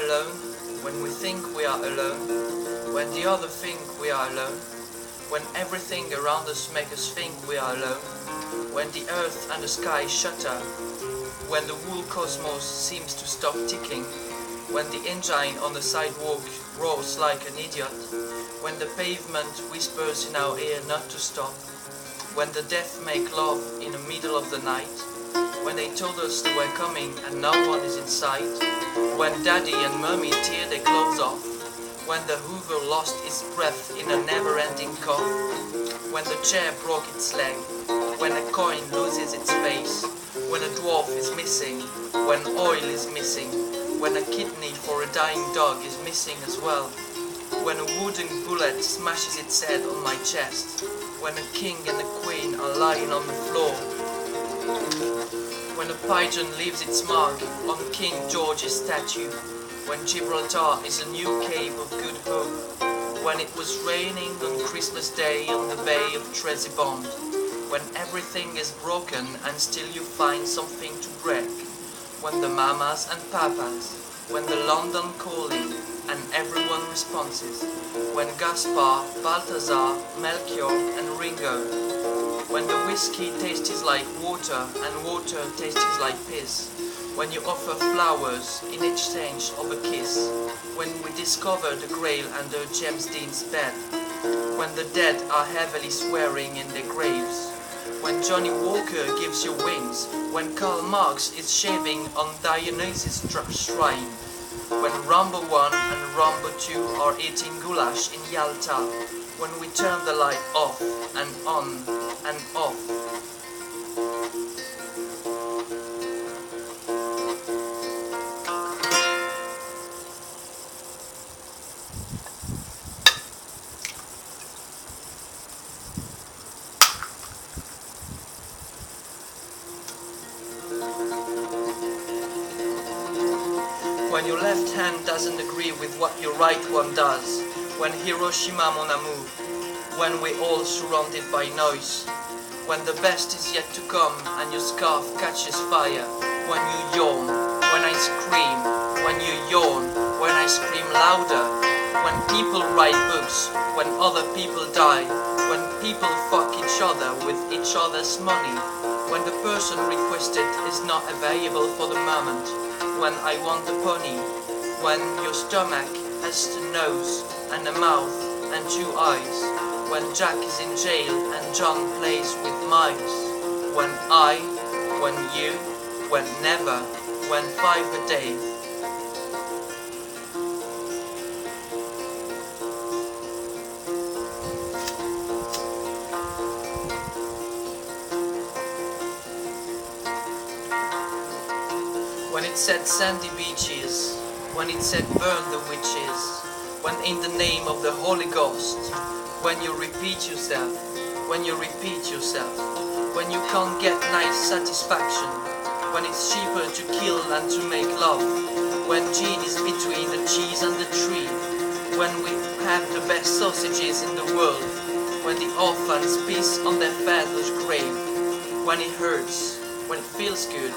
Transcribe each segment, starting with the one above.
alone, when we think we are alone, when the other think we are alone, when everything around us makes us think we are alone, when the earth and the sky shudder, when the whole cosmos seems to stop ticking, when the engine on the sidewalk roars like an idiot, when the pavement whispers in our ear not to stop, when the deaf make love in the middle of the night, when they told us they were coming and no one is in sight, when daddy and mummy tear their clothes off, when the hoover lost its breath in a never-ending cough, when the chair broke its leg, when a coin loses its face, when a dwarf is missing, when oil is missing, when a kidney for a dying dog is missing as well, when a wooden bullet smashes its head on my chest, when a king and a queen are lying on the floor, when a pigeon leaves its mark on King George's statue, when Gibraltar is a new Cape of Good Hope, when it was raining on Christmas Day on the Bay of Trezibond, when everything is broken and still you find something to break, when the mamas and papas, when the London calling and everyone responses, when Gaspar, Balthazar, Melchior and Ringo, when the whiskey tastes like water and water tastes like piss, when you offer flowers in exchange of a kiss, when we discover the grail under James Dean's bed, when the dead are heavily swearing in their graves, when Johnny Walker gives you wings, when Karl Marx is shaving on Dionysus' shrine, when Rambo 1 and Rambo 2 are eating goulash in Yalta, when we turn the light off and on and off. When your left hand doesn't agree with what your right one does, when Hiroshima mon amour, when we're all surrounded by noise, when the best is yet to come and your scarf catches fire, when you yawn, when I scream, when you yawn, when I scream louder, when people write books, when other people die, when people fuck each other with each other's money, when the person requested is not available for the moment, when I want the pony, when your stomach has a nose and a mouth and two eyes, when Jack is in jail and John plays with mice, when I, when you, when never, when 5 a day. When it said sandy beaches, when it said burn the witches, when in the name of the Holy Ghost, when you repeat yourself, when you repeat yourself, when you can't get nice satisfaction, when it's cheaper to kill than to make love, when gin is between the cheese and the tree, when we have the best sausages in the world, when the orphans piss on their father's grave, when it hurts, when it feels good,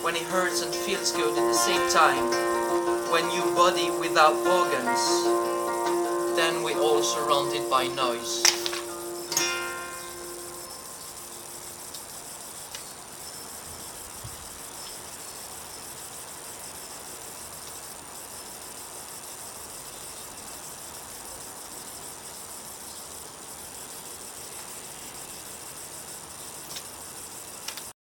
when it hurts and feels good at the same time, when you body without organs, then we're all surrounded by noise.